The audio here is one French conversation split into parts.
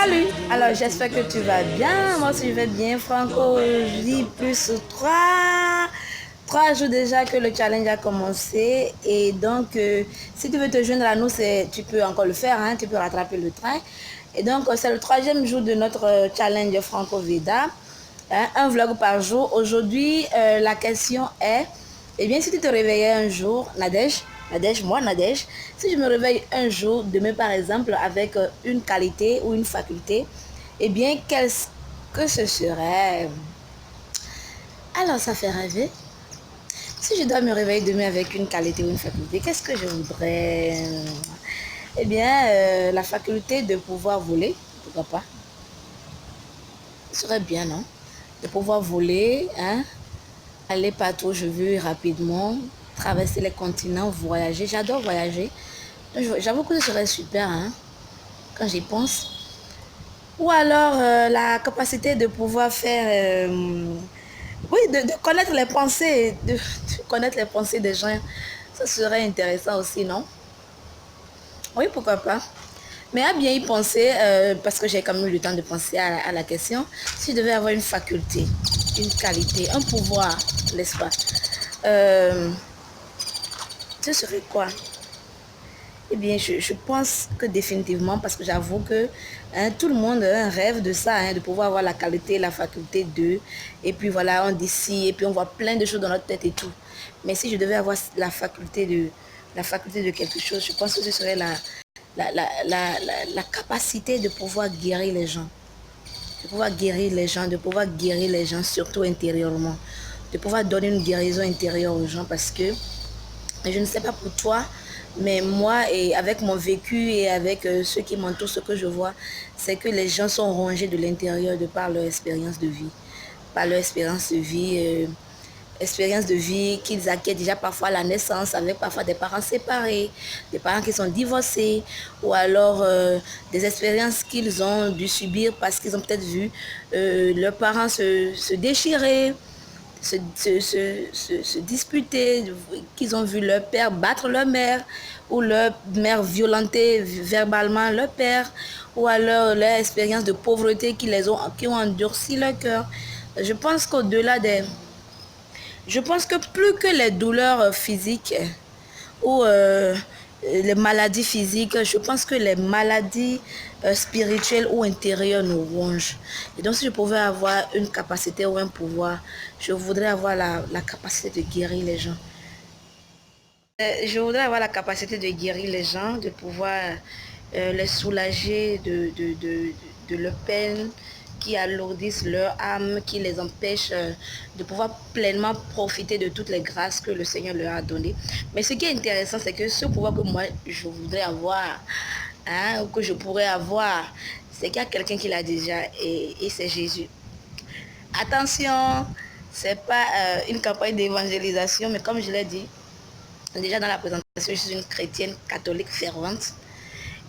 Salut! Alors j'espère que tu vas bien. Moi aussi je vais bien. Franco, je plus 3 jours déjà que le challenge a commencé. Et donc, si tu veux te joindre à nous, tu peux encore le faire. Hein, tu peux rattraper le train. Et donc, c'est le 3e jour de notre challenge Franco Veda. Hein, un vlog par jour. Aujourd'hui, la question est, eh bien, si tu te réveillais un jour, Nadège, si je me réveille un jour, demain par exemple, avec une qualité ou une faculté, eh bien, qu'est-ce que ce serait? Alors, ça fait rêver. Si je dois me réveiller demain avec une qualité ou une faculté, qu'est-ce que je voudrais? Eh bien, la faculté de pouvoir voler, pourquoi pas? Ce serait bien, non? De pouvoir voler, hein? Aller partout où je veux rapidement, traverser les continents, voyager. J'adore voyager. J'avoue que ce serait super, hein, quand j'y pense. Ou alors la capacité de pouvoir faire, oui, de connaître les pensées, de connaître les pensées des gens. Ça serait intéressant aussi, non? Oui, pourquoi pas. Mais à bien y penser, parce que j'ai quand même eu le temps de penser à la question, si je devais avoir une faculté, une qualité, un pouvoir, n'est-ce pas? Ce serait quoi? Eh bien, je pense que définitivement, parce que j'avoue que hein, tout le monde a un rêve de ça, hein, de pouvoir avoir la qualité, la faculté de, et puis voilà, on décide, et puis on voit plein de choses dans notre tête et tout. Mais si je devais avoir la faculté de quelque chose, je pense que ce serait la capacité de pouvoir guérir les gens. De pouvoir guérir les gens, de pouvoir guérir les gens, surtout intérieurement. De pouvoir donner une guérison intérieure aux gens parce que je ne sais pas pour toi, mais moi, et avec mon vécu et avec ceux qui m'entourent, ce que je vois, c'est que les gens sont rongés de l'intérieur de par leur expérience de vie. Par leur expérience de vie qu'ils acquièrent déjà parfois à la naissance, avec parfois des parents séparés, des parents qui sont divorcés, ou alors des expériences qu'ils ont dû subir parce qu'ils ont peut-être vu leurs parents se déchirer, se disputer, qu'ils ont vu leur père battre leur mère, ou leur mère violenter verbalement leur père, ou alors leur expérience de pauvreté qui ont endurci leur cœur. Je pense qu'au-delà des... Je pense que plus que les douleurs physiques ou les maladies physiques, je pense que les maladies spirituelles ou intérieures nous rongent. Et donc, si je pouvais avoir une capacité ou un pouvoir, je voudrais avoir la capacité de guérir les gens. Je voudrais avoir la capacité de guérir les gens, de pouvoir les soulager de leur peine, qui alourdissent leur âme, qui les empêchent de pouvoir pleinement profiter de toutes les grâces que le Seigneur leur a données. Mais ce qui est intéressant, c'est que ce pouvoir que moi, je voudrais avoir, hein, ou que je pourrais avoir, c'est qu'il y a quelqu'un qui l'a déjà, et c'est Jésus. Attention, c'est pas une campagne d'évangélisation, mais comme je l'ai dit, déjà dans la présentation, je suis une chrétienne catholique fervente.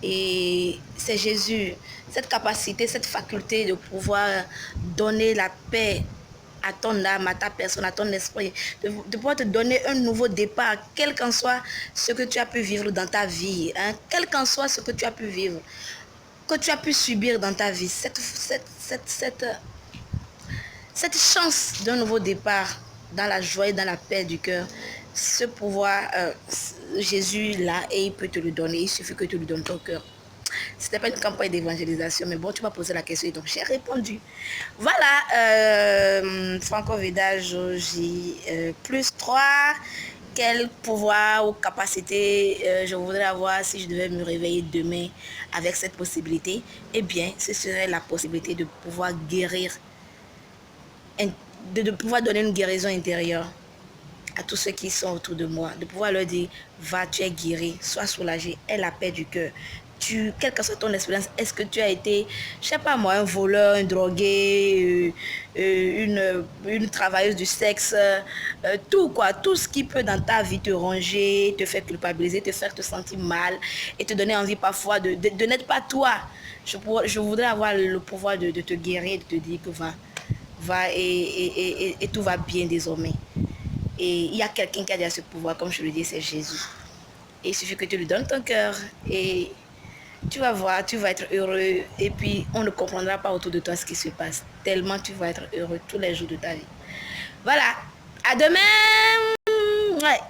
Et c'est Jésus, cette capacité, cette faculté de pouvoir donner la paix à ton âme, à ta personne, à ton esprit, de pouvoir te donner un nouveau départ, quel qu'en soit ce que tu as pu vivre dans ta vie, hein, quel qu'en soit ce que tu as pu vivre, que tu as pu subir dans ta vie, cette chance d'un nouveau départ dans la joie et dans la paix du cœur, ce pouvoir, Jésus l'a et il peut te le donner. Il suffit que tu lui donnes ton cœur. C'était pas une campagne d'évangélisation, mais bon, tu m'as posé la question et donc j'ai répondu. Voilà, Franco Veda Joji, plus 3. Quel pouvoir ou capacité je voudrais avoir si je devais me réveiller demain avec cette possibilité? Eh bien, ce serait la possibilité de pouvoir guérir, de pouvoir donner une guérison intérieure à tous ceux qui sont autour de moi, de pouvoir leur dire, va, tu es guéri, sois soulagé, aie la paix du cœur. Quelle que soit ton expérience, est-ce que tu as été, je sais pas moi, un voleur, un drogué, une travailleuse du sexe, tout quoi, tout ce qui peut dans ta vie te ranger, te faire culpabiliser, te faire te sentir mal et te donner envie parfois de n'être pas toi. Je voudrais avoir le pouvoir de te guérir, de te dire que va et tout va bien désormais. Et il y a quelqu'un qui a déjà ce pouvoir, comme je le dis, c'est Jésus. Et il suffit que tu lui donnes ton cœur et Tu vas voir, tu vas être heureux et puis on ne comprendra pas autour de toi ce qui se passe. Tellement tu vas être heureux tous les jours de ta vie. Voilà. À demain. Ouais.